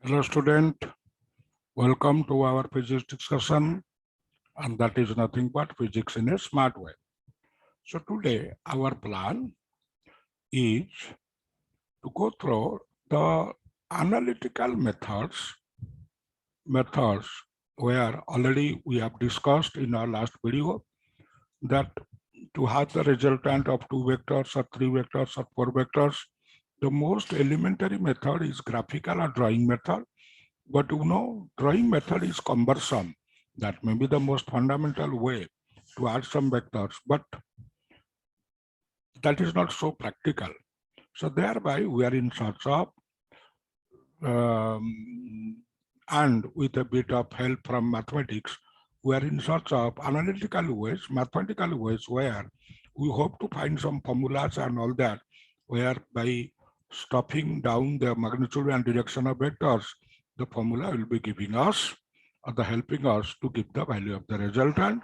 Hello student, welcome to our physics discussion, and that is nothing but physics in a smart way. So today our plan is to go through the analytical methods where already we have discussed in our last video that to have the resultant of 2 vectors or 3 vectors or 4 vectors, the most elementary method is graphical or drawing method. But drawing method is cumbersome. That may be the most fundamental way to add some vectors, but that is not so practical. So thereby we are in search of, and with a bit of help from mathematics, we are in search of analytical ways, mathematical ways where we hope to find some formulas and all that, where by stuffing down the magnitude and direction of vectors, the formula will be giving us or the helping us to give the value of the resultant,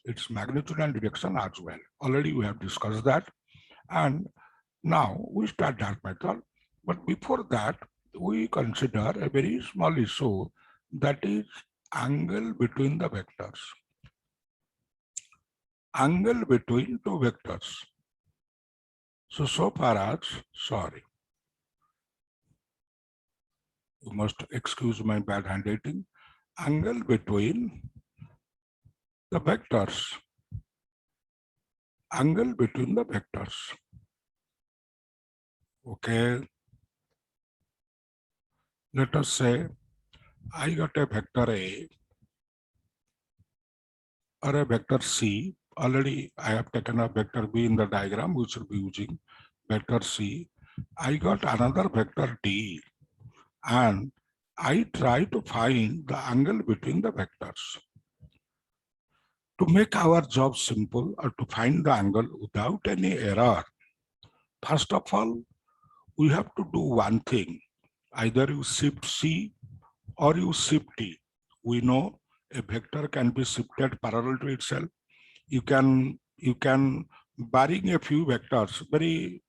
its magnitude and direction as well. Already we have discussed that. And now we start that method. But before that, we consider a very small issue, that is angle between the vectors. Angle between two vectors. So far as, sorry, you must excuse my bad handwriting. Angle between the vectors. Angle between the vectors. Okay. Let us say I got a vector A or a vector C. Already I have taken a vector B in the diagram, which will be using vector C. I got another vector D, and I try to find the angle between the vectors. To make our job simple, or to find the angle without any error, first of all, we have to do one thing. Either you shift C or you shift D. We know a vector can be shifted parallel to itself. You can barring a few vectors, very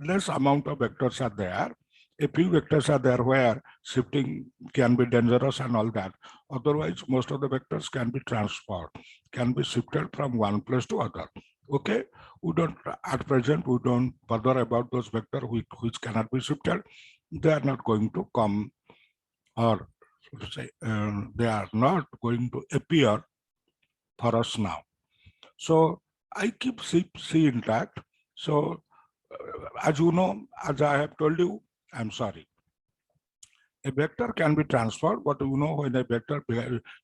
less amount of vectors are there. A few vectors are there where shifting can be dangerous and all that. Otherwise, most of the vectors can be transferred, can be shifted from one place to other. Okay, we don't at present we don't bother about those vectors which cannot be shifted. They are not going to come, or say they are not going to appear for us now. So I keep C intact. So as you know, as I have told you, I'm sorry, a vector can be transferred, but when a vector,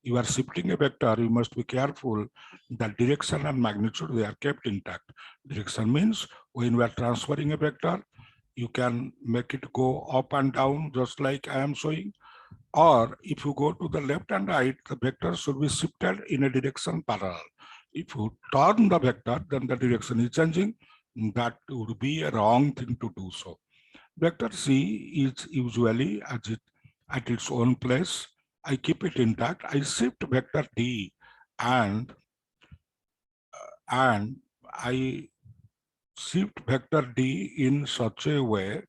you are shifting a vector, you must be careful that direction and magnitude, they are kept intact. Direction means when you are transferring a vector, you can make it go up and down just like I am showing. Or if you go to the left and right, the vector should be shifted in a direction parallel. If you turn the vector, then the direction is changing. That would be a wrong thing to do so. Vector C is usually at its own place. I keep it intact. I shift vector D and I shift vector D in such a way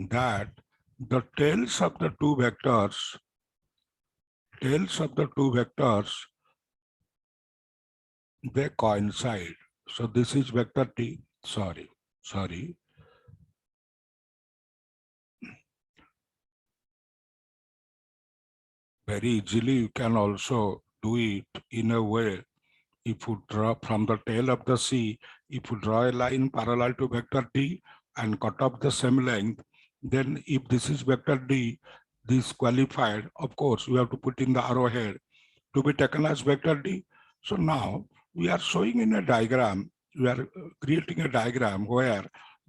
that the tails of the two vectors, they coincide. So this is vector T. Sorry. Very easily you can also do it in a way. If you draw from the tail of the C, if you draw a line parallel to vector D and cut off the same length, then if this is vector D, this qualified, of course, you have to put in the arrowhead to be taken as vector D. So now we are showing in a diagram, we are creating a diagram where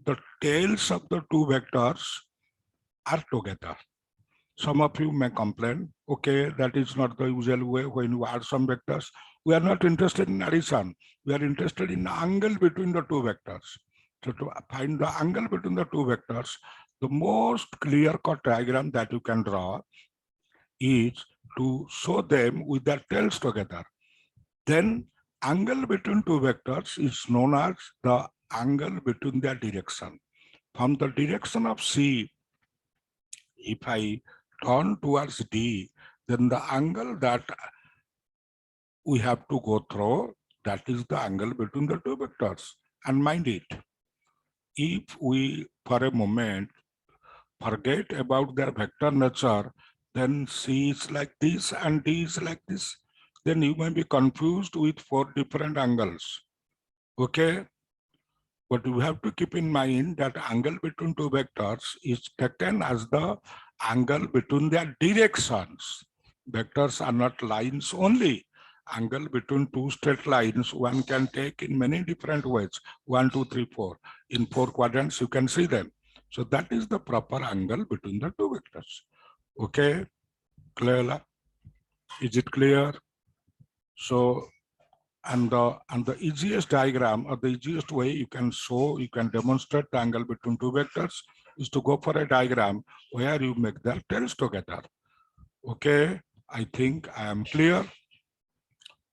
the tails of the two vectors are together. Some of you may complain, okay, that is not the usual way when you add some vectors. We are not interested in addition. We are interested in the angle between the two vectors. So to find the angle between the two vectors, the most clear-cut diagram that you can draw is to show them with their tails together. Then angle between two vectors is known as the angle between their direction. From the direction of C, if I turn towards D, then the angle that we have to go through, that is the angle between the two vectors. And mind it, if we for a moment forget about their vector nature, then C is like this and D is like this, then you may be confused with 4 different angles. Okay? But you have to keep in mind that angle between two vectors is taken as the angle between their directions. Vectors are not lines only. Angle between two straight lines, one can take in many different ways. 1, 2, 3, 4. In 4 quadrants, you can see them. So that is the proper angle between the two vectors. Okay, clear? Is it clear? So, and the easiest diagram or the easiest way you can show, you can demonstrate the angle between two vectors is to go for a diagram where you make their tails together. Okay, I think I am clear.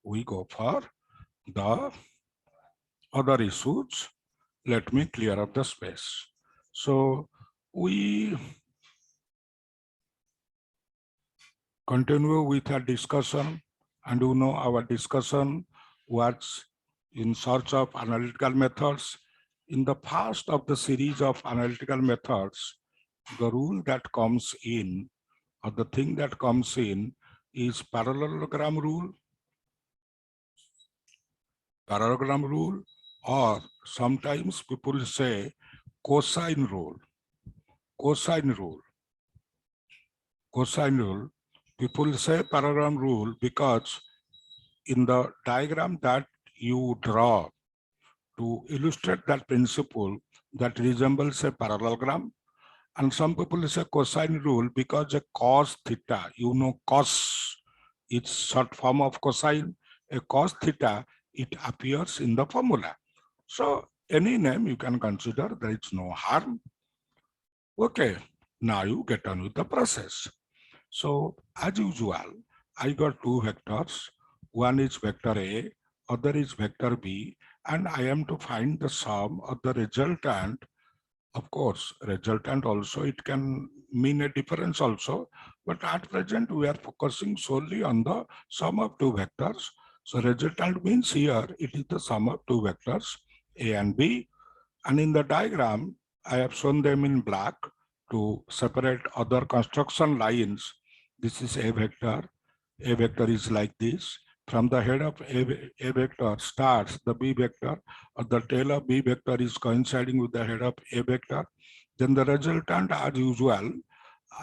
We go for the other issues. Let me clear up the space. So we continue with our discussion, and you know our discussion was in search of analytical methods. In the first of the series of analytical methods, the rule that comes in, or the thing that comes in, is parallelogram rule. Parallelogram rule, or sometimes people say cosine rule. Cosine rule. Cosine rule. People say parallelogram rule because in the diagram that you draw to illustrate that principle that resembles a parallelogram, and some people say cosine rule because a cos theta, you know cos, it's short form of cosine, a cos theta, it appears in the formula. So any name you can consider, there is no harm. Okay, now you get on with the process. So as usual, I got two vectors. One is vector A, other is vector B, and I am to find the sum of the resultant. Of course, resultant also, it can mean a difference also, but at present we are focusing solely on the sum of two vectors. So resultant means here it is the sum of two vectors, A and B. And in the diagram, I have shown them in black to separate other construction lines. This is A vector. A vector is like this. From the head of A vector starts the B vector, or the tail of B vector is coinciding with the head of A vector. Then the resultant, as usual,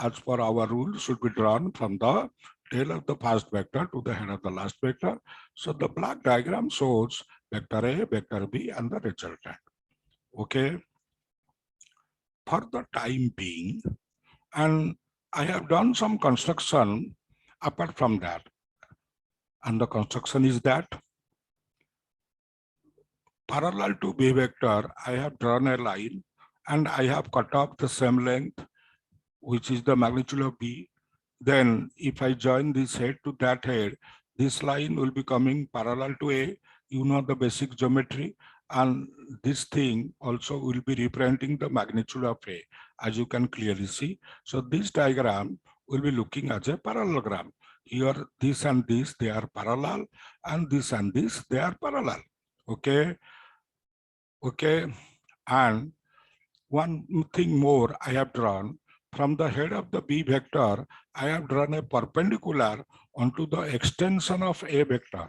as per our rule, should be drawn from the tail of the first vector to the head of the last vector. So the black diagram shows vector A, vector B, and the resultant. Okay. For the time being, and I have done some construction apart from that. And the construction is that parallel to B vector, I have drawn a line and I have cut off the same length, which is the magnitude of B. Then if I join this head to that head, this line will be coming parallel to A. You know the basic geometry, and this thing also will be representing the magnitude of A, as you can clearly see. So this diagram will be looking as a parallelogram. Here, this and this, they are parallel, and this and this, they are parallel. Okay. Okay. And one thing more I have drawn, from the head of the B vector, I have drawn a perpendicular onto the extension of A vector.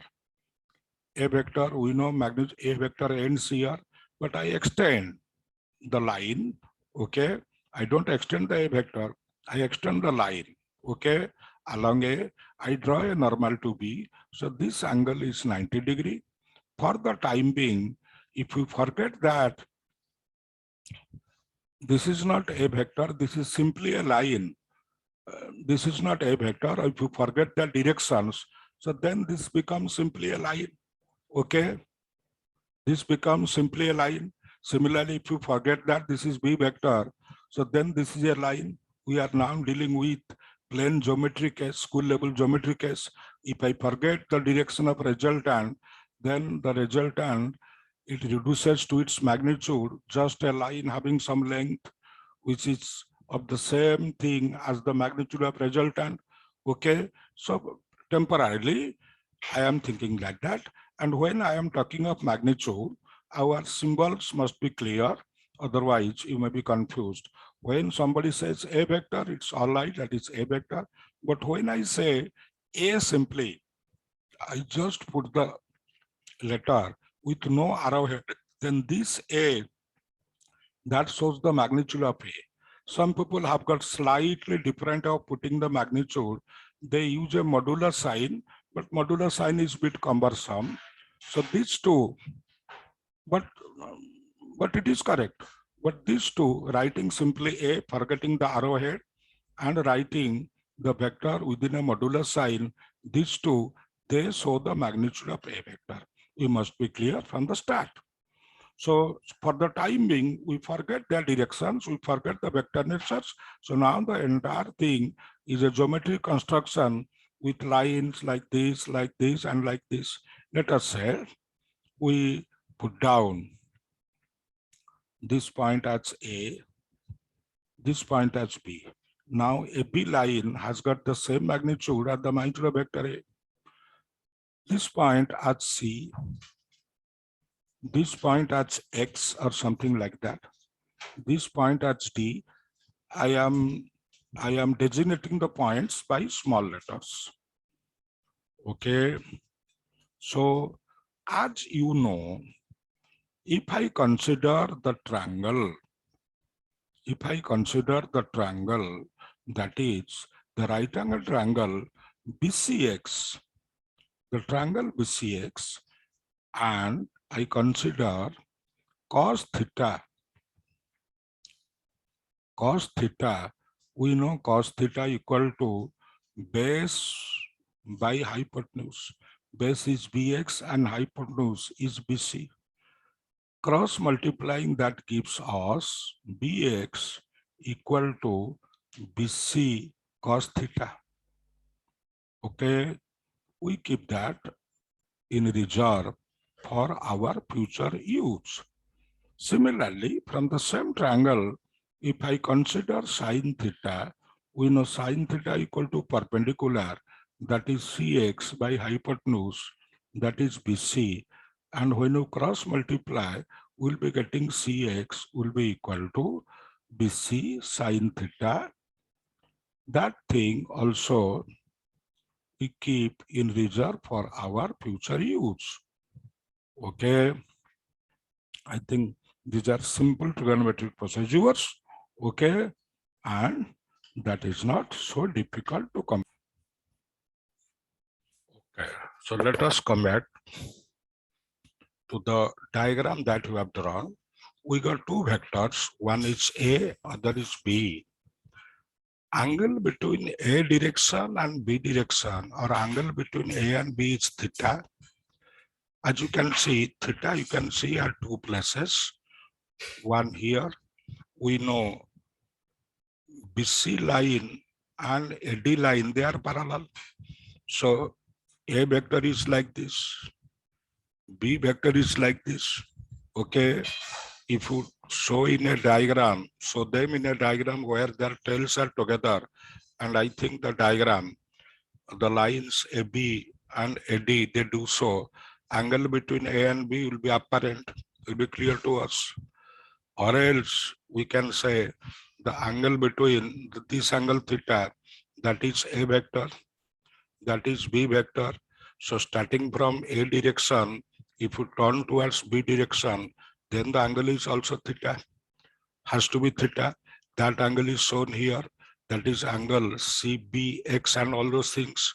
A vector, we know magnitude A vector ends here, but I extend the line, okay? I don't extend the A vector, I extend the line, okay? Along A, I draw a normal to B. So this angle is 90 degree. For the time being, if you forget that this is not a vector, this is simply a line. This is not a vector. If you forget the directions, so then this becomes simply a line. Okay. This becomes simply a line. Similarly, if you forget that this is B vector, so then this is a line. We are now dealing with plane geometry case, school level geometry case. If I forget the direction of resultant, then the resultant, it reduces to its magnitude, just a line having some length, which is of the same thing as the magnitude of resultant. Okay, so temporarily I am thinking like that. And when I am talking of magnitude, our symbols must be clear. Otherwise, you may be confused. When somebody says A vector, it's all right, that is A vector. But when I say A simply, I just put the letter with no arrowhead, then this A, that shows the magnitude of A. Some people have got slightly different of putting the magnitude. They use a modular sign, but modular sign is a bit cumbersome. So these two, but it is correct. But these two, writing simply A, forgetting the arrowhead, and writing the vector within a modular sign, these two, they show the magnitude of A vector. You must be clear from the start. So for the time being, we forget their directions, we forget the vector natures. So now the entire thing is a geometric construction with lines like this, and like this. Let us say we put down this point as A, this point as B. Now a B line has got the same magnitude as the magnitude of vector A. This point as C, this point as X or something like that. This point as D, I am designating the points by small letters. Okay. So as you know, if I consider the triangle, that is the right angle triangle BCX, the triangle BCX, and I consider cos theta, we know cos theta equal to base by hypotenuse. Base is Bx and hypotenuse is BC. Cross multiplying that gives us Bx equal to BC cos theta. Okay, we keep that in reserve for our future use. Similarly, from the same triangle, if I consider sine theta, we know sine theta equal to perpendicular, that is Cx by hypotenuse, that is BC. And when you cross multiply, we'll be getting Cx will be equal to BC sine theta. That thing also we keep in reserve for our future use. Okay, I think these are simple trigonometric procedures. Okay, and that is not so difficult to come. Okay, so let us come back to the diagram that we have drawn. We got two vectors, one is A, other is B. Angle between A direction and B direction, or angle between A and B is theta. As you can see, theta you can see at two places. One here, we know BC line and AD line, they are parallel. So A vector is like this, B vector is like this. Okay, if you show in a diagram, show them in a diagram where their tails are together, and I think the diagram, the lines AB and AD, they do so. Angle between A and B will be apparent, will be clear to us. Or else we can say the angle between this angle theta, that is A vector, that is B vector. So starting from A direction, if you turn towards B direction, then the angle is also theta, has to be theta. That angle is shown here, that is angle CBX and all those things.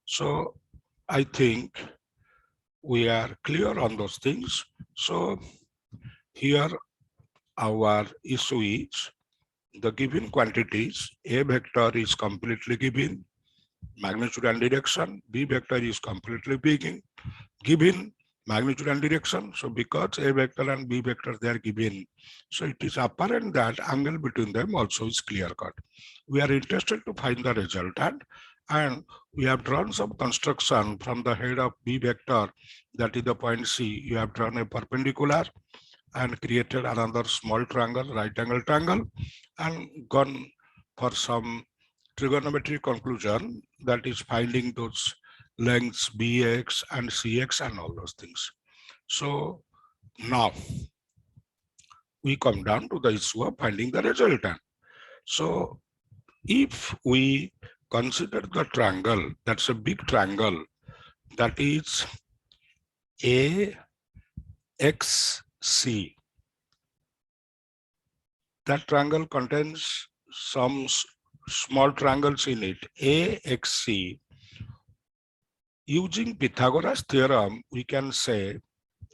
So I think we are clear on those things. So here our issue is the given quantities. A vector is completely given, magnitude and direction. B vector is completely given, magnitude and direction. So because A vector and B vector, they are given, so it is apparent that angle between them also is clear cut. We are interested to find the resultant, and we have drawn some construction from the head of B vector, that is the point C. You have drawn a perpendicular, and created another small triangle, right angle triangle, and gone for some trigonometric conclusion, that is finding those lengths bx and cx and all those things. So now we come down to the issue of finding the resultant. So if we consider the triangle, that's a big triangle, that is AXC. That triangle contains some small triangles in it, AXC. Using Pythagoras theorem, we can say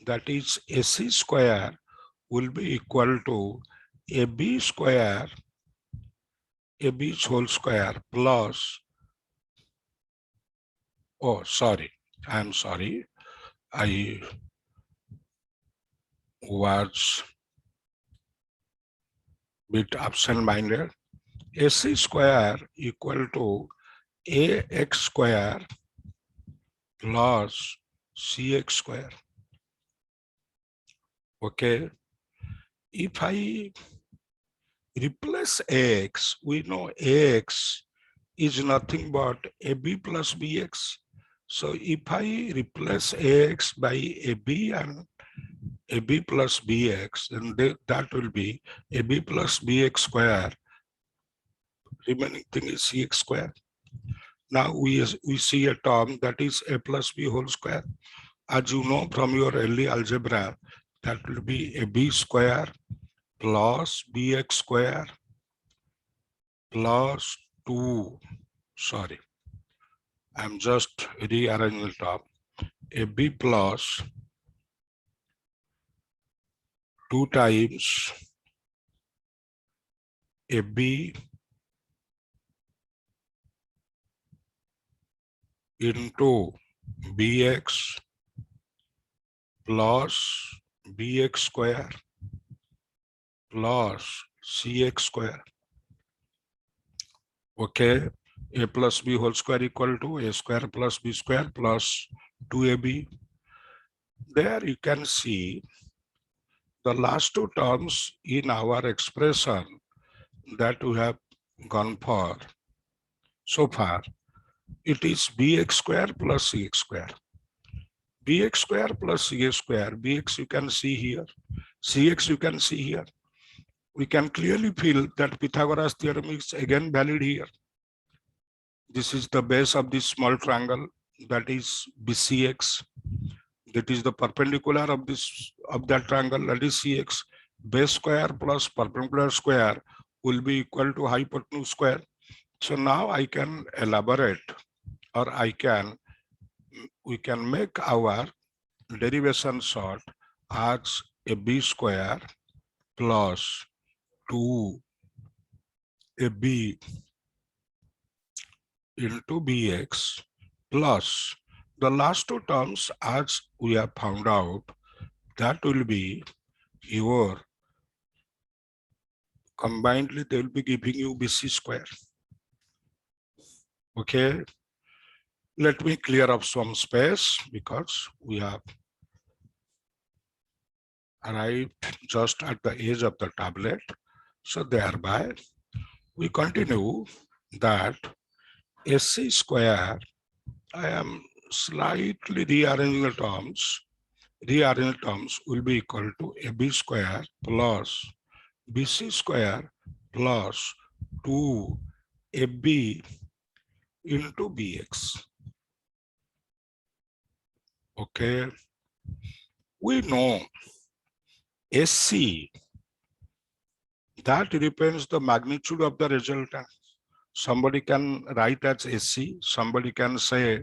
that is AC square will be equal to AB square, AB's whole square plus, oh, sorry, I'm sorry, I was bit absent-minded. AC square equal to AX square plus CX square. Okay. If I replace AX, we know AX is nothing but AB plus BX. So if I replace AX by AB and AB plus BX, then that will be AB plus BX square. Remaining thing is CX square. Now we see a term that is A plus B whole square. As you know from your early algebra, that will be AB square plus BX square plus 2. Sorry, I'm just rearranging the top. AB plus 2 times AB into BX plus BX square plus CX square. Okay, A plus B whole square equal to A square plus B square plus 2AB. There you can see the last two terms in our expression that we have gone for so far. It is BX square plus CX square. BX square plus CX square. BX you can see here. CX you can see here. We can clearly feel that Pythagoras theorem is again valid here. This is the base of this small triangle, that is BCX. That is the perpendicular of that triangle, that is CX. Base square plus perpendicular square will be equal to hypotenuse square. So now I can elaborate, or we can make our derivation short as a B square plus 2AB into BX plus the last two terms, as we have found out, that will be your combinedly, they will be giving you BC square. Okay, let me clear up some space because we have arrived just at the edge of the tablet. So thereby we continue that SC square, I am slightly rearranging the terms. Rearranged terms will be equal to AB square plus BC square plus 2AB into BX. Okay, we know SC, that represents the magnitude of the resultant. Somebody can write as SC, somebody can say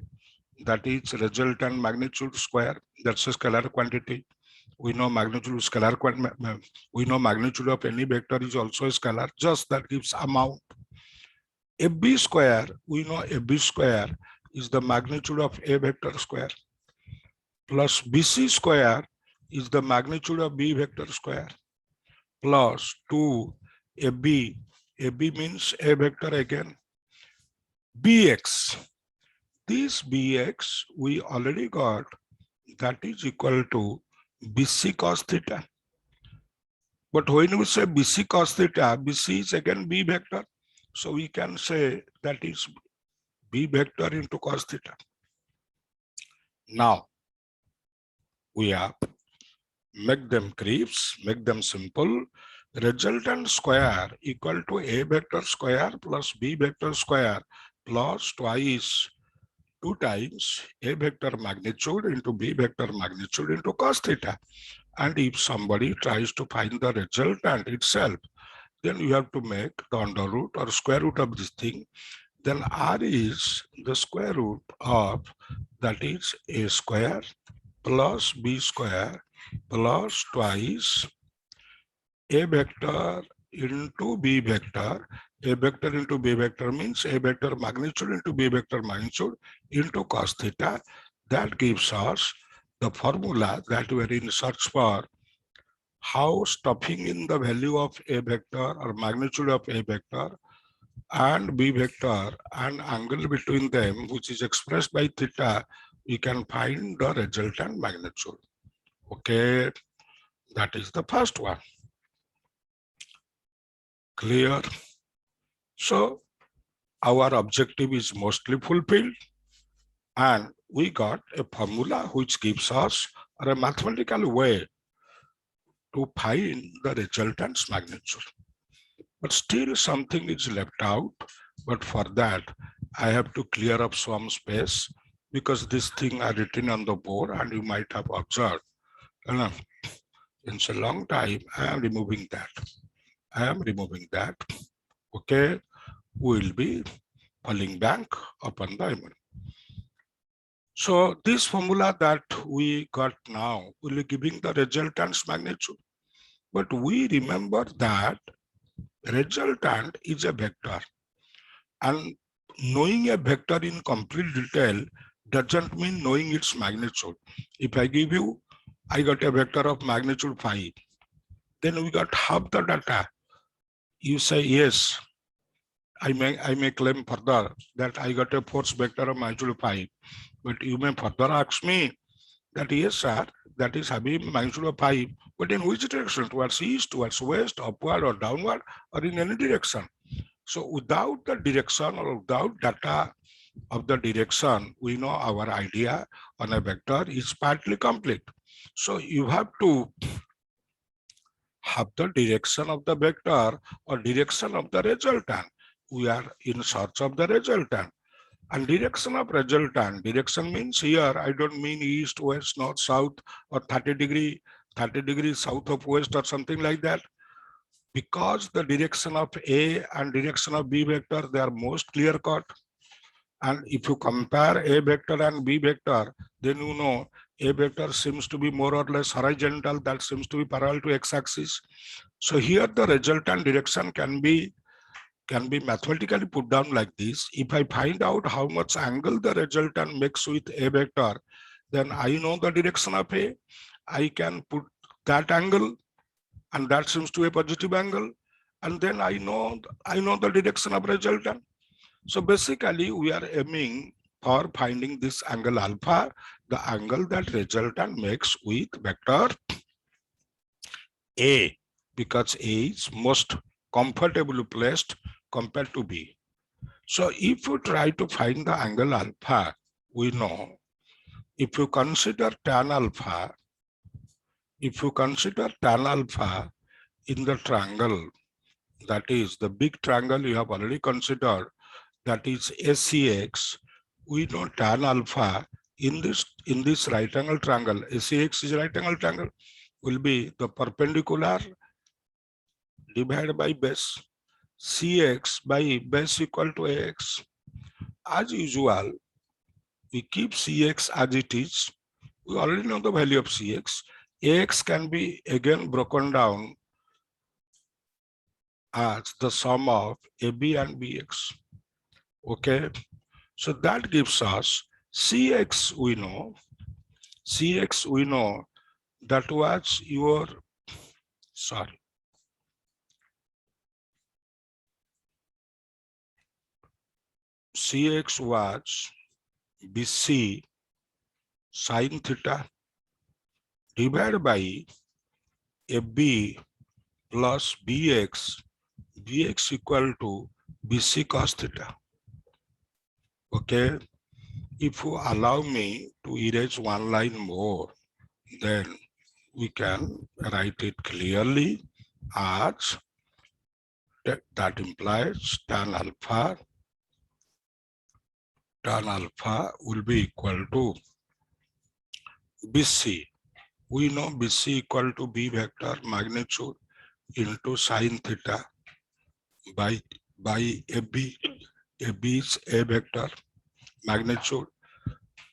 that is resultant magnitude square, that's a scalar quantity. We know magnitude of scalar quantity, we know magnitude of any vector is also a scalar, just that gives amount. AB square, we know AB square is the magnitude of A vector square, plus BC square is the magnitude of B vector square, plus 2AB, AB means A vector again, BX. This BX we already got, that is equal to BC cos theta. But when we say BC cos theta, BC is again B vector. So we can say that is B vector into cos theta. Now we have make them creeps, make them simple. Resultant square equal to A vector square plus B vector square plus twice 2 times A vector magnitude into B vector magnitude into cos theta. And if somebody tries to find the resultant itself, then you have to make the under root or square root of this thing. Then R is the square root of, that is A square plus B square plus twice A vector into B vector. A vector into B vector means A vector magnitude into B vector magnitude into cos theta. That gives us the formula that we are in search for, how stuffing in the value of A vector or magnitude of A vector and B vector and angle between them, which is expressed by theta, we can find the resultant magnitude. Okay, that is the first one. Clear? So our objective is mostly fulfilled, and we got a formula which gives us a mathematical way to find the resultant's magnitude. But still something is left out. But for that, I have to clear up some space because this thing are written on the board and you might have observed. It's a long time. I am removing that. I am removing that. Okay, we will be falling back upon the image. So this formula that we got now will be giving the resultant's magnitude. But we remember that resultant is a vector. And knowing a vector in complete detail doesn't mean knowing its magnitude. If I give you, I got a vector of magnitude 5, then we got half the data. You say, yes, I may claim further that I got a force vector of magnitude 5. But you may further ask me that, yes, sir, that is having magnitude of 5, but in which direction? Towards east, towards west, upward or downward, or in any direction. So without the direction or without data of the direction, we know our idea on a vector is partly complete. So you have to have the direction of the vector or direction of the resultant. We are in search of the resultant. And direction of resultant, direction means here, I don't mean east, west, north, south, or 30 degrees south of west or something like that. Because the direction of A and direction of B vector, they are most clear cut. And if you compare A vector and B vector, then you know A vector seems to be more or less horizontal, that seems to be parallel to x-axis. So here the resultant direction can be mathematically put down like this. If I find out how much angle the resultant makes with A vector, then I know the direction of A. I can put that angle, and that seems to be a positive angle. And then I know the direction of resultant. So basically, we are aiming for finding this angle alpha, the angle that resultant makes with vector A, because A is most comfortably placed compared to B. So if you try to find the angle alpha, we know if you consider tan alpha in the triangle, that is the big triangle you have already considered, that is SCX, we know tan alpha in this right angle triangle, SCX is right angle triangle, will be the perpendicular divided by base, CX by base equal to AX. As usual, we keep CX as it is. We already know the value of CX. AX can be again broken down as the sum of AB and BX. Okay, so that gives us CX, we know that was your, sorry, CX was BC sin theta divided by AB plus Bx, Bx equal to BC cos theta. Okay, if you allow me to erase one line more, then we can write it clearly as that implies tan alpha will be equal to BC. We know BC equal to B vector magnitude into sine theta by AB. AB is A vector magnitude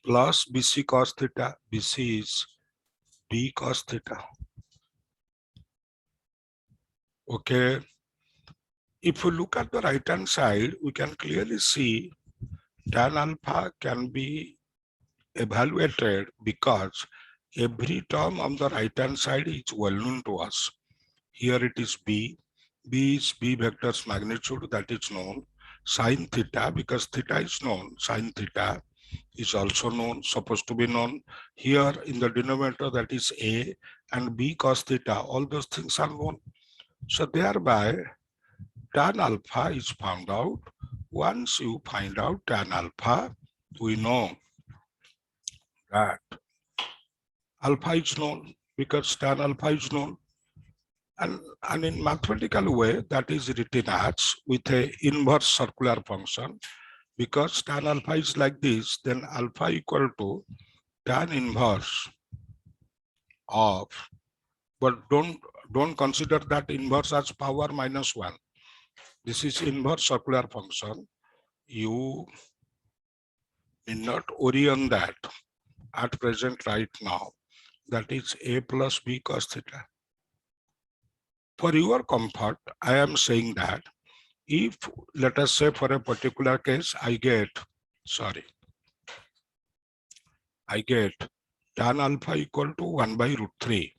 plus BC cos theta. BC is B cos theta. Okay. If you look at the right hand side, we can clearly see tan alpha can be evaluated because every term on the right hand side is well known to us. Here it is B. B is B vector's magnitude, that is known. Sine theta, because theta is known, sine theta is also known, supposed to be known. Here in the denominator, that is A, and B cos theta, all those things are known. So thereby, tan alpha is found out. Once you find out tan alpha, we know that alpha is known because tan alpha is known. And in mathematical way, that is written as with a inverse circular function. Because tan alpha is like this, then alpha equal to tan inverse of, but don't consider that inverse as power minus 1. This is inverse circular function. You need not worry on that at present right now. That is A plus B cos theta. For your comfort, I am saying that if, let us say for a particular case, I get tan alpha equal to 1 by root 3,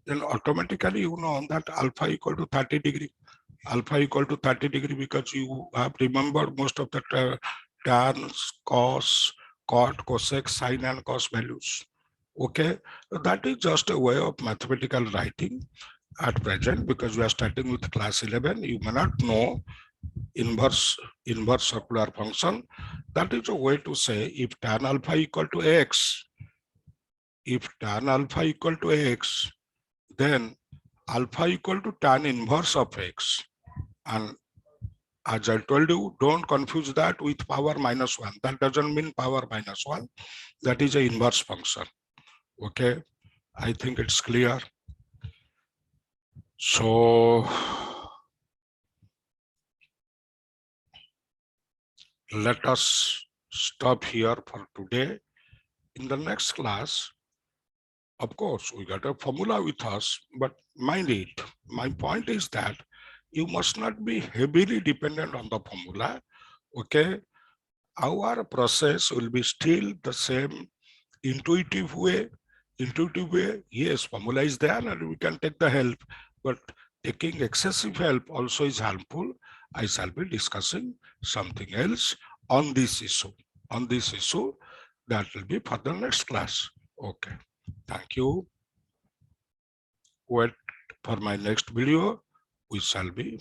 then automatically you know that alpha equal to 30 degree. Alpha equal to 30 degree because you have remembered most of the tan, cos, cot, cosec, sine and cos values. Okay, that is just a way of mathematical writing at present because we are starting with class 11. You may not know inverse circular function. That is a way to say if tan alpha equal to x, then alpha equal to tan inverse of x. And as I told you, don't confuse that with power minus 1. That doesn't mean power minus 1. That is an inverse function. Okay, I think it's clear. So let us stop here for today. In the next class, of course, we got a formula with us, but mind it, my point is that you must not be heavily dependent on the formula. Okay, our process will be still the same intuitive way. Yes, formula is there and we can take the help, but taking excessive help also is harmful. I shall be discussing something else on this issue. That will be for the next class. Okay, thank you. Wait for my next video. We shall be